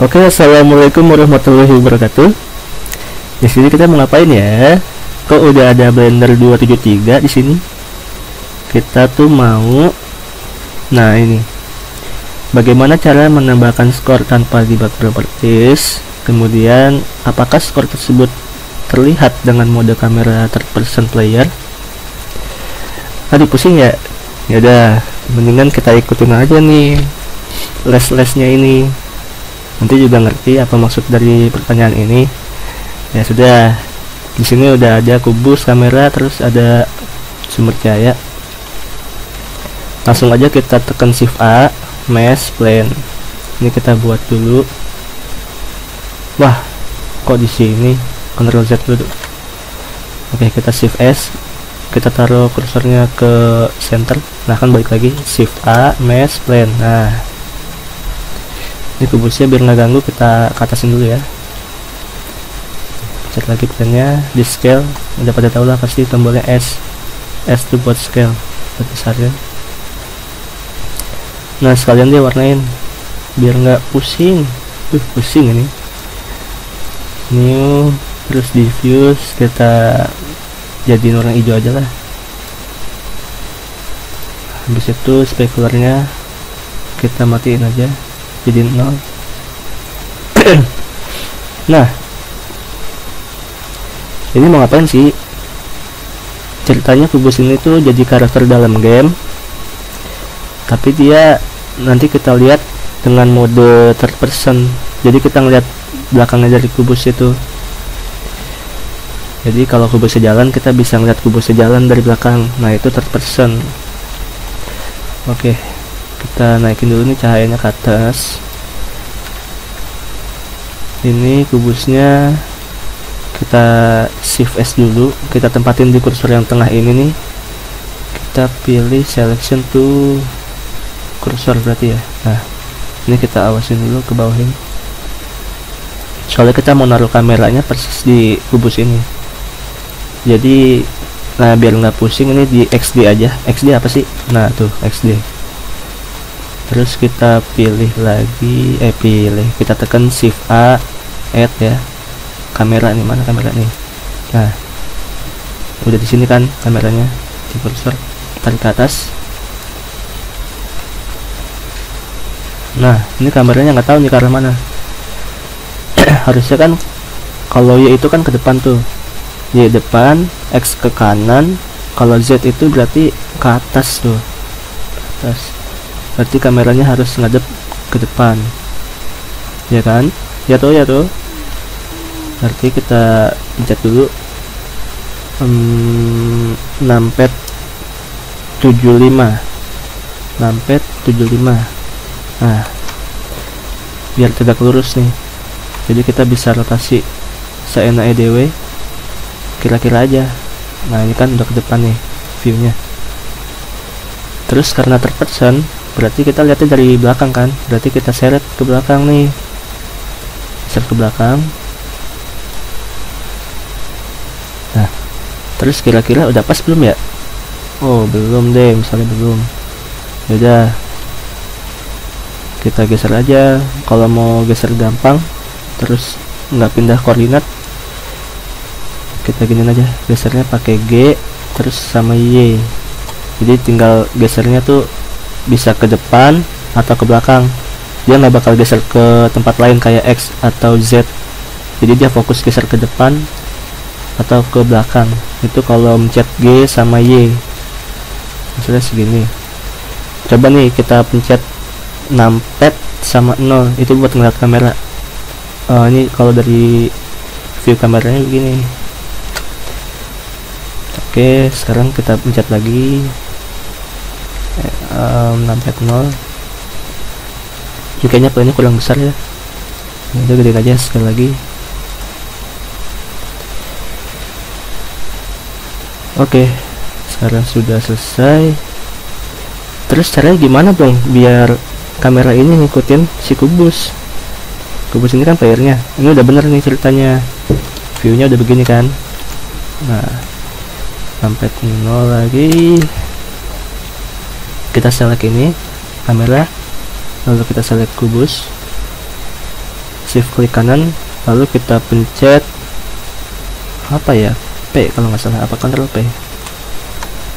Oke, assalamualaikum warahmatullahi wabarakatuh. Di sini kita mau ngapain ya? Kok udah ada Blender 273 di sini? Kita tuh mau, nah ini, bagaimana cara menambahkan skor tanpa debug properties. Kemudian, apakah skor tersebut terlihat dengan mode kamera third person player? Aduh, pusing ya. Yaudah, mendingan kita ikutin aja nih les-lesnya ini. Nanti juga ngerti apa maksud dari pertanyaan ini. Ya sudah, di sini udah ada kubus kamera, terus ada sumber cahaya. Langsung aja kita tekan Shift A, Mesh Plane. Ini kita buat dulu. Wah, kok di sini? Ctrl Z dulu. Oke, kita Shift S. Kita taruh kursornya ke center. Nah, kan balik lagi Shift A, Mesh Plane. Nah, ini kubusnya biar nggak ganggu, kita ke atasin dulu ya. Cek lagi plannya di scale, udah pada tahu lah pasti tombolnya S itu buat scale, buat besarnya. Nah, sekalian dia warnain biar nggak pusing. Pusing ini. New, terus diffuse kita jadiin warna hijau aja lah. Habis itu specularnya kita matiin aja, jadi 0. Nah, ini mau ngapain sih? Ceritanya kubus ini tuh jadi karakter dalam game, tapi dia nanti kita lihat dengan mode third person. Jadi kita ngeliat belakangnya dari kubus itu. Jadi kalau kubusnya jalan, kita bisa ngeliat kubusnya jalan dari belakang. Nah, itu third person. Oke, kita naikin dulu nih cahayanya ke atas. Ini kubusnya kita Shift S dulu, kita tempatin di kursor yang tengah ini nih. Kita pilih selection to kursor berarti ya. Nah, ini kita awasin dulu ke bawahin, soalnya kita mau naruh kameranya persis di kubus ini. Jadi, nah biar nggak pusing, ini di XD aja. XD apa sih? Nah tuh XD. Terus kita pilih lagi, kita tekan Shift A, add ya, kamera nih, mana kamera nih. Nah, udah di sini kan kameranya, di kursor tarik ke atas. Nah, ini kameranya nggak tahu nih ke arah mana. Harusnya kan kalau Y itu kan ke depan tuh, Y depan, X ke kanan, kalau Z itu berarti ke atas tuh, ke atas. Berarti kameranya harus ngadep ke depan, ya kan? Ya tuh. Berarti kita pencet dulu numpad 75. Nah, biar tegak lurus nih. Jadi kita bisa rotasi seenaknya dewe, kira-kira aja. Nah, ini kan udah ke depan nih viewnya. Terus karena third person, berarti kita lihatnya dari belakang kan, berarti kita seret ke belakang nih, seret ke belakang. Nah, terus kira-kira udah pas belum ya? Oh, belum deh, misalnya belum. Yaudah, kita geser aja. Kalau mau geser gampang, terus nggak pindah koordinat, kita gini aja, gesernya pakai G terus sama Y. Jadi tinggal gesernya tuh bisa ke depan atau ke belakang, dia nggak bakal geser ke tempat lain kayak X atau Z. Jadi dia fokus geser ke depan atau ke belakang. Itu kalau mencet G sama Y, misalnya segini. Coba nih kita pencet numpad sama 0, itu buat ngeliat kamera. Ini kalau dari view kameranya begini. Oke, sekarang kita pencet lagi numpad 0. Ini kayaknya plannya kurang besar ya. Udah gedein aja sekali lagi. Oke, sekarang sudah selesai. Terus caranya gimana dong biar kamera ini ngikutin si kubus? Kubus ini kan playernya. Ini udah bener nih ceritanya, viewnya udah begini kan. Nah, sampai 0 lagi, kita select ini kamera, lalu kita select kubus. shift klik kanan, lalu kita pencet apa ya, P kalau nggak salah, apa Ctrl P,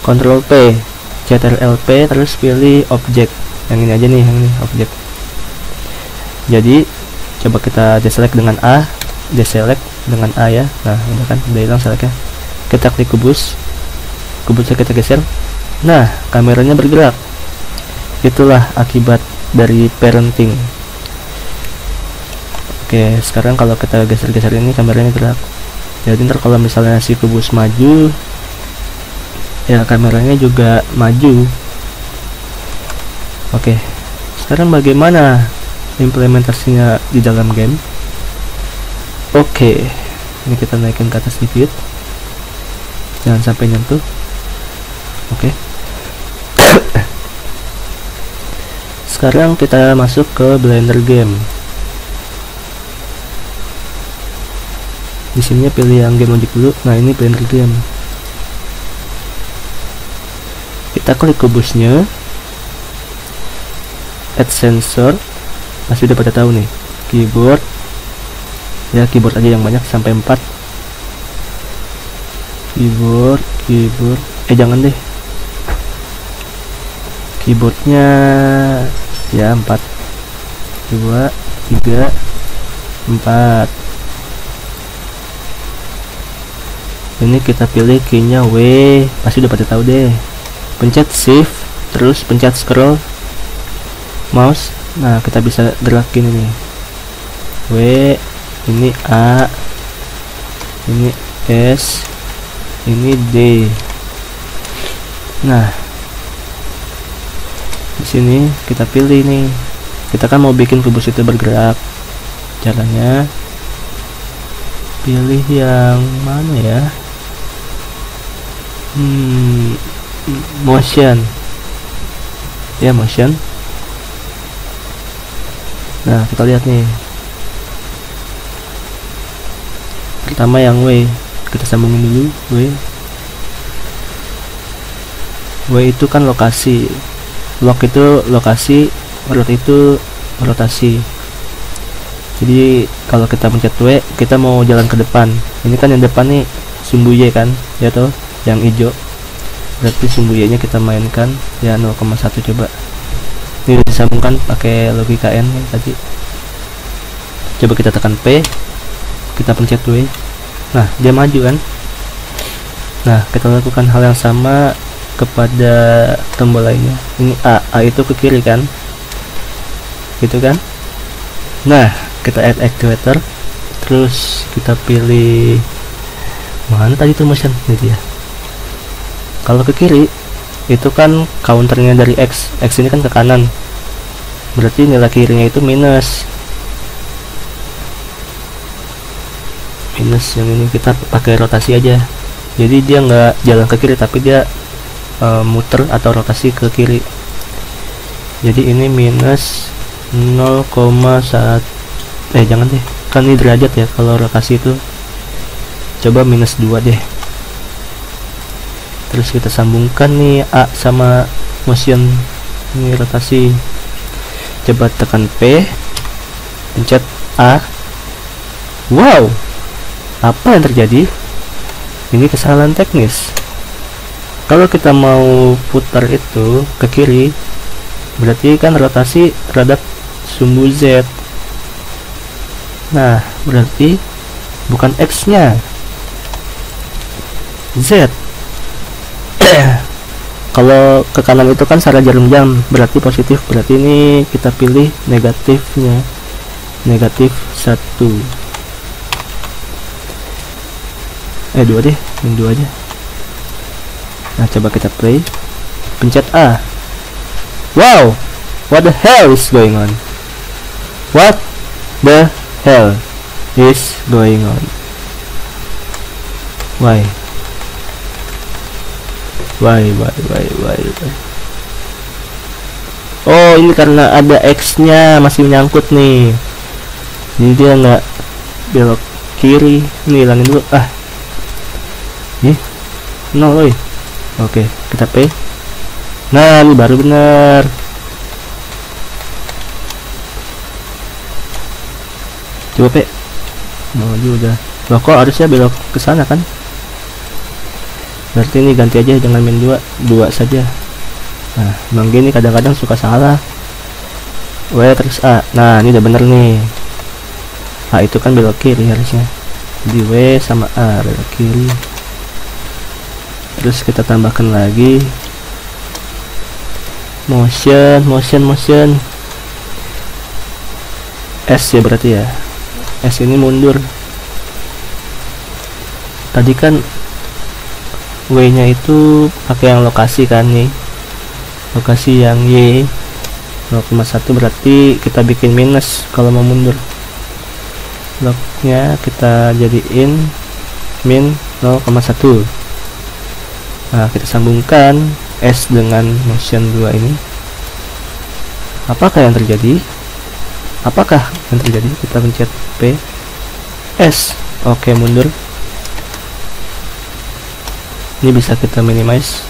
Ctrl P, Ctrl P, terus pilih objek yang ini aja nih, yang ini objek. Jadi coba kita deselect dengan A, deselect dengan A ya. Nah udah kan, udah hilang selectnya. Kita klik kubusnya kita geser. Nah kameranya bergerak. Itulah akibat dari parenting. Oke, sekarang kalau kita geser-geser ini kameranya gerak. Jadi ntar kalau misalnya si kubus maju, ya kameranya juga maju. Oke, sekarang bagaimana implementasinya di dalam game? Oke, ini kita naikin ke atas dikit, jangan sampai nyentuh. Oke. Sekarang kita masuk ke Blender game. Di sini pilih yang game logic dulu. Nah ini Blender game. Kita klik kubusnya, add sensor. Masih udah pada tahu nih, keyboard ya, keyboard aja yang banyak sampai 4. Keyboard jangan deh, keyboardnya ya 4, 2, 3, 4. Ini kita pilih keynya W, pasti udah pada tahu deh. Pencet shift, terus pencet scroll mouse. Nah kita bisa gerakin ini W, ini A, ini S, ini D. Nah di sini kita pilih nih, kita kan mau bikin kubus itu bergerak. Caranya pilih yang mana ya, motion ya, motion. Nah kita lihat nih, pertama yang W, kita sambungin dulu. W itu kan lokasi, lock itu lokasi, rot itu rotasi. Jadi kalau kita pencet W, kita mau jalan ke depan. Ini kan yang depan nih sumbu Y kan, ya toh, yang hijau. Berarti sumbu Y nya kita mainkan ya 0,1. coba. Ini disambungkan pakai logika N ya, tadi. Coba kita tekan P, kita pencet W. Nah dia maju kan. Nah kita lakukan hal yang sama kepada tombol lainnya. Ini A itu ke kiri kan, gitu kan. Nah kita add actuator, terus kita pilih mana tadi tuh motion, ini dia. Kalau ke kiri itu kan counternya dari X ini kan ke kanan, berarti nilai kirinya itu minus. Yang ini kita pakai rotasi aja, jadi dia nggak jalan ke kiri tapi dia muter atau rotasi ke kiri. Jadi ini minus 0,1, jangan deh, kan ini derajat ya kalau rotasi itu. Coba minus 2 deh. Terus kita sambungkan nih A sama motion, ini rotasi. Coba tekan P, pencet A. Wow, apa yang terjadi? Ini kesalahan teknis. Kalau kita mau putar itu ke kiri, berarti kan rotasi terhadap sumbu Z. Nah berarti bukan X nya, Z. Kalau ke kanan itu kan searah jarum jam, berarti positif. Berarti ini kita pilih negatifnya, negatif 1. 2 deh, yang 2 aja. Nah coba kita play, pencet A. Wow, what the hell is going on? What the hell is going on? Why? Oh ini karena ada X nya masih menyangkut nih, jadi dia nggak belok kiri. Ini hilangin dulu. No. Oke, kita P. Nah ini baru benar. Coba P. Maju udah. Loh kok harusnya belok ke sana kan? Berarti ini ganti aja, jangan main 2 saja. Nah, Bang gini kadang-kadang suka salah. W terus A. Nah, ini udah bener nih. A itu kan belok kiri harusnya. Di W sama A belok kiri. Terus kita tambahkan lagi motion S ya berarti ya. S ini mundur. Tadi kan W nya itu pakai yang lokasi kan nih, lokasi yang Y 0,1, berarti kita bikin minus kalau mau mundur. Lognya kita jadiin min 0,1. Nah, kita sambungkan S dengan motion 2 ini. Apakah yang terjadi? Kita pencet P, S. Oke, mundur. Ini bisa kita minimize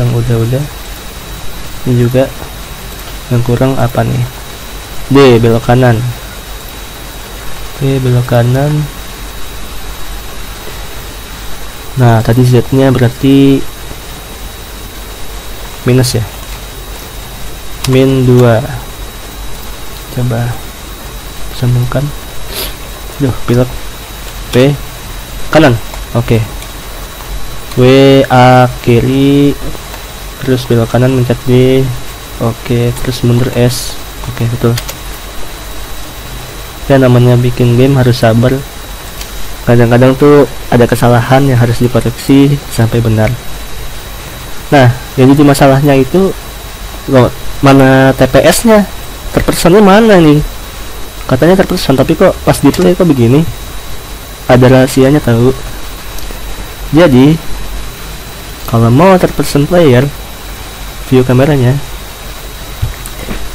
yang udah. Ini juga yang kurang apa nih? D belok kanan. Nah, tadi Z nya berarti minus ya, min 2. Coba sambungkan. Belok P kanan. Oke. W A kiri, terus belok kanan mencet B. Oke, terus mundur S. Oke, betul. Ya, namanya bikin game harus sabar. Kadang-kadang tuh ada kesalahan yang harus dikoreksi sampai benar. Nah, jadi masalahnya itu loh, mana TPS nya, terpersonnya mana nih? Katanya terperson, tapi kok pas di play kok begini? Ada rahasianya tahu. Jadi kalau mau terperson player view kameranya,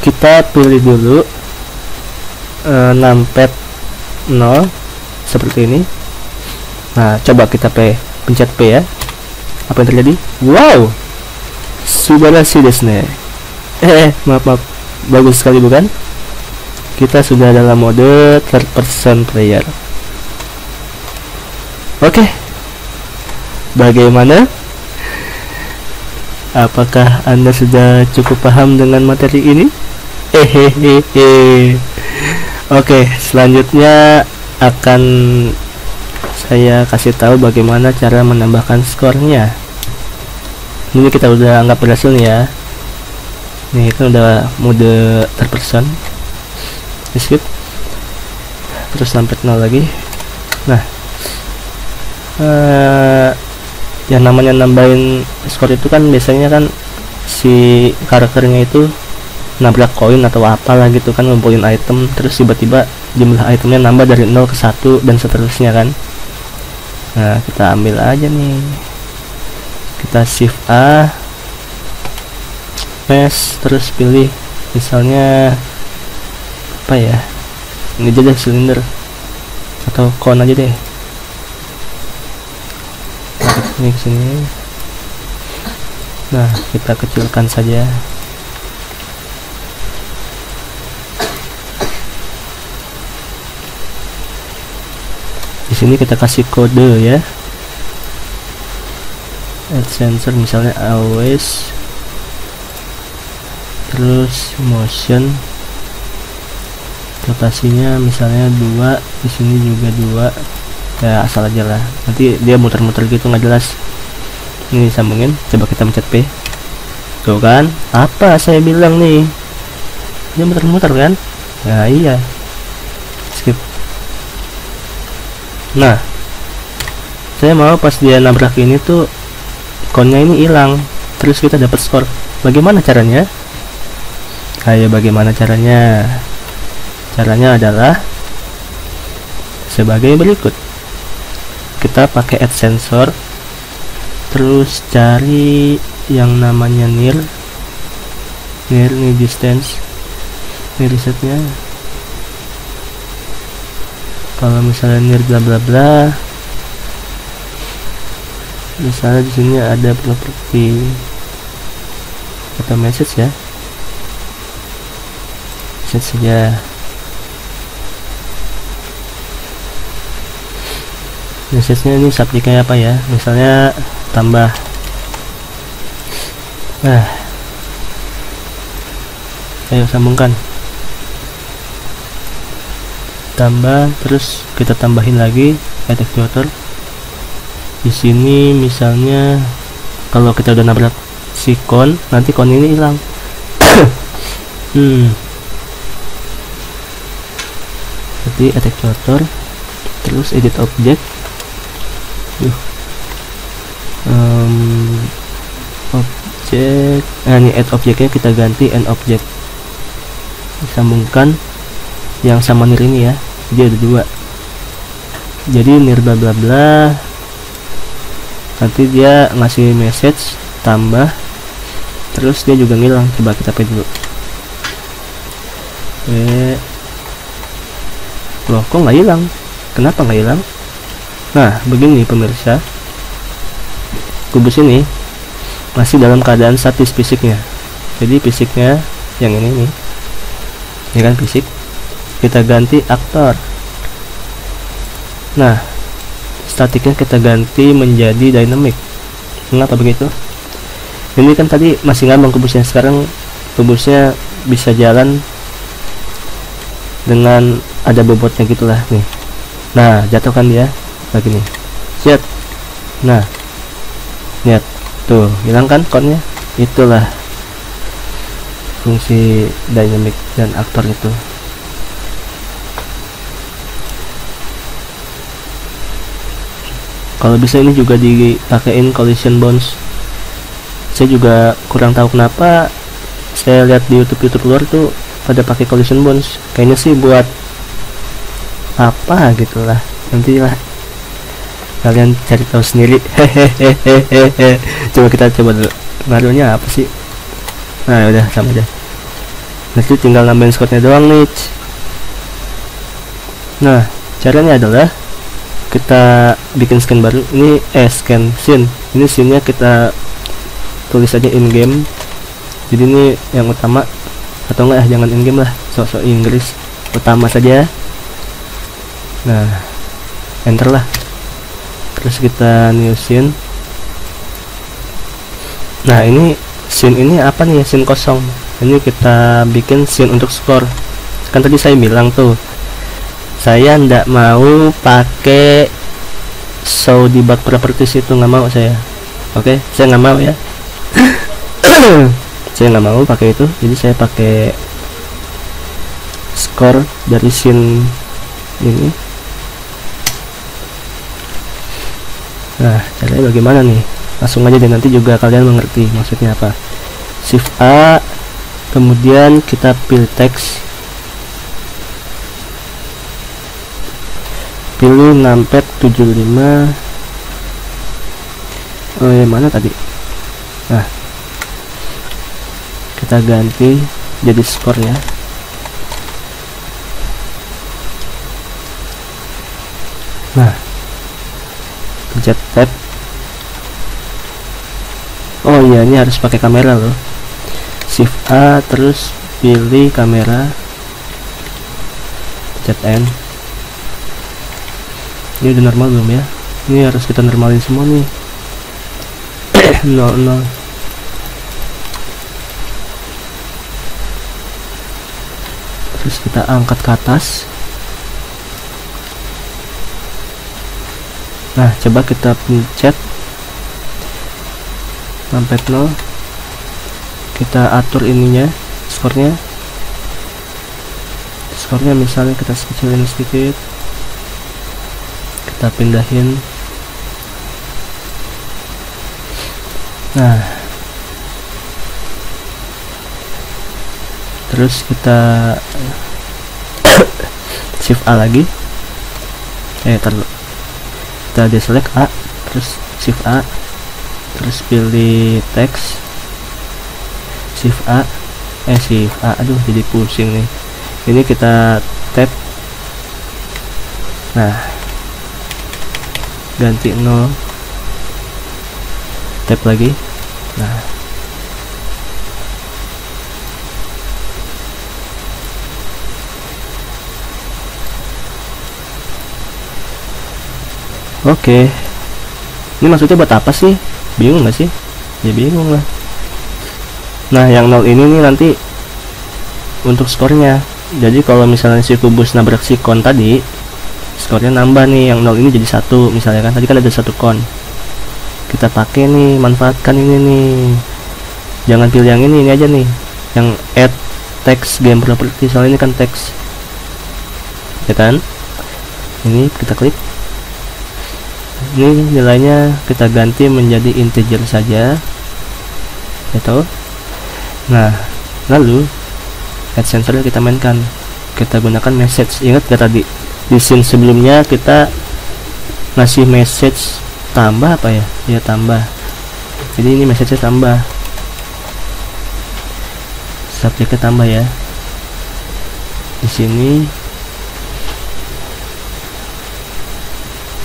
kita pilih dulu numpad 0 seperti ini. Nah, coba kita pencet P ya. Apa yang terjadi? Wow, subarashi desu ne. Maaf, bagus sekali bukan? Kita sudah dalam mode third person player. Oke, bagaimana? Apakah Anda sudah cukup paham dengan materi ini? Oke, selanjutnya akan saya kasih tahu bagaimana cara menambahkan skornya. Ini kita udah anggap berhasil nih ya. Nih kan udah mode third person. Skip. Terus sampai 0 lagi. Nah, yang namanya nambahin skor itu kan biasanya kan si karakternya itu nabrak koin atau apalah gitu kan, ngumpulin item, terus tiba-tiba jumlah itemnya nambah dari 0 ke 1 dan seterusnya kan. Nah, kita ambil aja nih, kita shift A, press, terus pilih misalnya apa ya, ini aja deh, silinder atau kon aja deh. Ini kesini. Nah, kita kecilkan saja. Di sini kita kasih kode ya. Add sensor misalnya always, terus motion, rotasinya misalnya 2, di sini juga 2. Ya, asal aja lah, nanti dia muter-muter gitu nggak jelas. Ini sambungin, coba kita mencet P. Tuh kan, apa saya bilang nih, dia muter-muter kan. Nah iya, skip. Nah, saya mau pas dia nabrak ini tuh konnya ini hilang, terus kita dapat skor. Bagaimana caranya? Ayo, bagaimana caranya? Caranya adalah sebagai berikut. Kita pakai add sensor, terus cari yang namanya near nih, distance, ini resetnya. Kalau misalnya near bla bla bla, misalnya di sini ada properti atau message ya, message saja. message-nya ini subjeknya apa ya, misalnya tambah. Nah, ayo sambungkan, tambah, terus kita tambahin lagi add actuator. Di sini misalnya kalau kita udah nabrak si kon, nanti kon ini hilang. Jadi add actuator, terus edit object, object, ini add objectnya kita ganti end object, disambungkan yang sama nir ini ya, jadi ada dua, jadi nir bla bla bla, nanti dia ngasih message tambah, terus dia juga ngilang. Coba kita play dulu. Loh, kok nggak hilang? Kenapa nggak hilang? Nah, begini pemirsa, kubus ini masih dalam keadaan statis fisiknya. Jadi fisiknya yang ini nih, ya kan, fisik. Kita ganti aktor. Nah, statiknya kita ganti menjadi dynamic. Mengapa begitu? Ini kan tadi masih ngambang kubusnya, sekarang kubusnya bisa jalan dengan ada bobotnya gitulah nih. Nah, jatuhkan dia lagi nih, set. Nah, lihat tuh, hilang kan konnya. Itulah fungsi dynamic dan aktor itu. Kalau bisa ini juga dipakein collision bounce. Saya juga kurang tahu kenapa saya lihat di YouTube luar tuh pada pakai collision bounce. Kayaknya sih buat apa gitulah, nantilah kalian cari tahu sendiri. Hehehe. Coba kita coba dulu ngaruhnya apa sih. Nah, udah sama aja, nanti tinggal nambahin score-nya doang nih. Nah, caranya adalah kita bikin skin baru. Ini scan scene, ini scene-nya kita tulis aja in game. Jadi ini yang utama, atau enggak jangan in game lah, sok-sok Inggris, utama saja. Nah, enter lah, terus kita new scene. Nah, ini scene ini apa nih, scene kosong. Ini kita bikin scene untuk score. Kan tadi saya bilang tuh, saya ndak mau pakai show debug properties, itu nggak mau saya. Oke, saya nggak mau ya. Saya nggak mau pakai itu, jadi saya pakai score dari scene ini. Nah, caranya bagaimana nih? Langsung aja deh, nanti juga kalian mengerti maksudnya apa. Shift A, kemudian kita pilih teks, pilih numpad 75. Oh ya, mana tadi? Nah, kita ganti jadi skor ya. Nah, pencet tab. Oh iya, ini harus pakai kamera loh. Shift A, terus pilih kamera, pencet N. Ini udah normal belum ya? Ini harus kita normalin semua nih. 00. Terus kita angkat ke atas. Nah, coba kita pencet sampai 0. Kita atur ininya, skornya misalnya kita kecilin sedikit, kita pindahin. Nah, terus kita shift A lagi, kita deselect A, terus shift A, terus pilih teks, shift A, aduh jadi pusing nih. Ini kita tab. Nah, ganti 0, tab lagi. Nah, Oke, ini maksudnya buat apa sih? Bingung nggak sih? Ya bingung lah. Nah, yang 0 ini nih nanti untuk skornya. Jadi kalau misalnya si kubus nabrak si kon tadi, skornya nambah nih. Yang 0 ini jadi 1 misalnya kan. Tadi kan ada 1 kon. Kita pakai nih, manfaatkan ini nih. Jangan pilih yang ini aja nih. Yang add text game property, soalnya ini kan teks. Ya kan? Ini kita klik. Ini nilainya kita ganti menjadi integer saja. Gitu. Nah, lalu add sensor kita mainkan. Kita gunakan message. Ingat gak tadi di scene sebelumnya kita ngasih message tambah apa ya? Ya tambah. Jadi ini message tambah. Subjeknya tambah ya. Di sini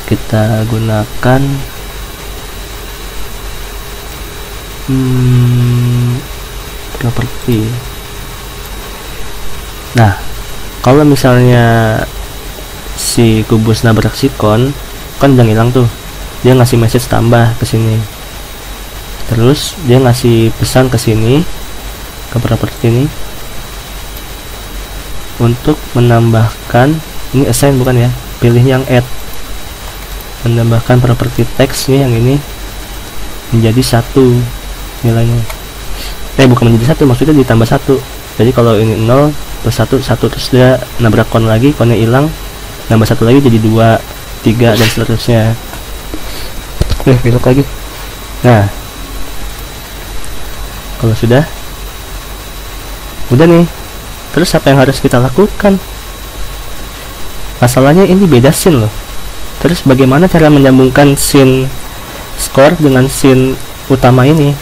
kita gunakan properti. Nah, kalau misalnya si kubus nabrak si kon kan udah hilang tuh, dia ngasih message tambah ke sini, terus dia ngasih pesan ke sini, ke properti ini untuk menambahkan, ini assign bukan ya, pilih yang add, menambahkan properti teks nih yang ini menjadi 1 nilainya. Bukan menjadi 1, maksudnya ditambah 1. Jadi kalau ini 0 plus 1 terus dia nabrak kon lagi, konnya hilang, nambah 1 lagi jadi 2, 3 dan seterusnya. Belok lagi. Nah, kalau sudah nih, terus apa yang harus kita lakukan? Masalahnya ini beda scene loh. Terus bagaimana cara menyambungkan scene score dengan scene utama ini?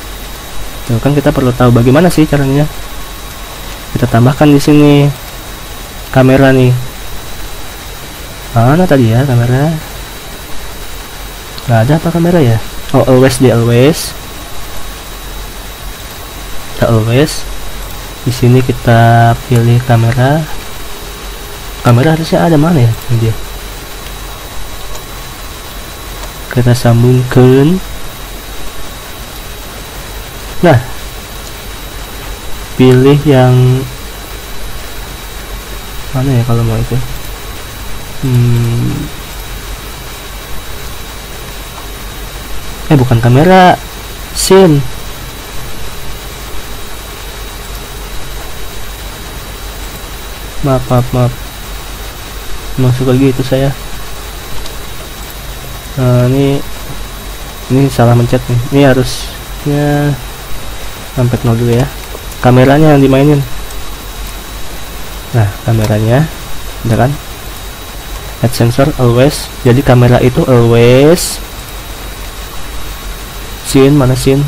Tuh kan kita perlu tahu bagaimana sih caranya. Kita tambahkan di sini kamera nih. Mana tadi ya kamera? Nggak ada apa kamera ya? Oh, always di always. Kita always. Di sini kita pilih kamera. Kamera harusnya ada, mana ya? Ini dia. Kita sambungkan. Nah, pilih yang mana ya kalau mau itu? Bukan kamera, scene. Maaf. Masuk lagi itu saya. Ini salah mencet nih. Ini harusnya sampai 0 dulu ya. Kameranya yang dimainin. Nah, kameranya udah kan? Add sensor always. Jadi kamera itu always. Scene, mana scene?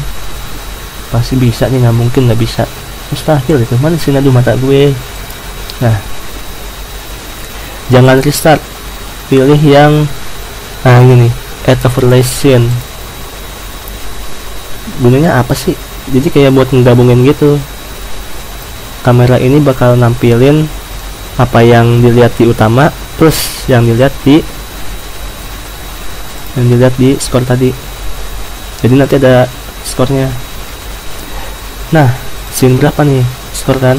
Pasti bisa nih, nggak mungkin nggak bisa. Mustahil itu. Mana scene, aduh mata gue. Nah, jangan restart. Pilih yang ini, add overlay scene. Gunanya apa sih? Jadi kayak buat menggabungin gitu. Kamera ini bakal nampilin apa yang dilihat di utama plus yang dilihat di skor tadi. Jadi nanti ada skornya. Nah, scene berapa nih skor kan?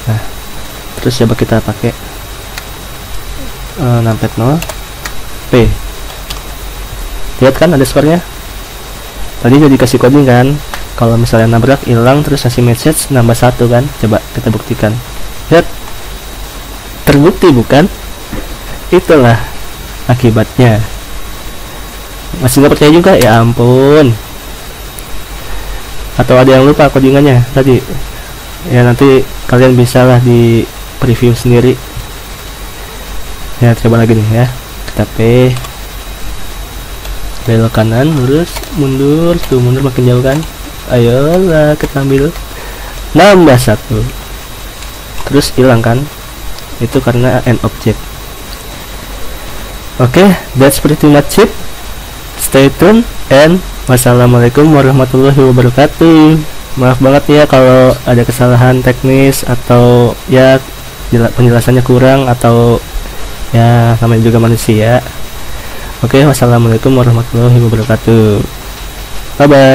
Nah, terus coba kita pakai numpad 0 P. Lihat kan ada skornya. Tadi udah dikasih coding kan, kalau misalnya nabrak hilang terus kasih message nambah 1 kan. Coba kita buktikan. Lihat, terbukti bukan? Itulah akibatnya. Masih nggak percaya juga? Ya ampun. Atau ada yang lupa codingannya tadi? Ya nanti kalian bisalah di preview sendiri. Ya coba lagi nih ya. Kita P, belok kanan, lurus, mundur, tuh mundur makin jauh kan. Ayolah kita ambil, nambah 1, terus hilang kan. Itu karena end object. Oke, that's pretty much it. Stay tuned and wassalamualaikum warahmatullahi wabarakatuh. Maaf banget ya kalau ada kesalahan teknis atau ya penjelasannya kurang, atau ya namanya juga manusia. Oke, wassalamualaikum warahmatullahi wabarakatuh. Bye bye.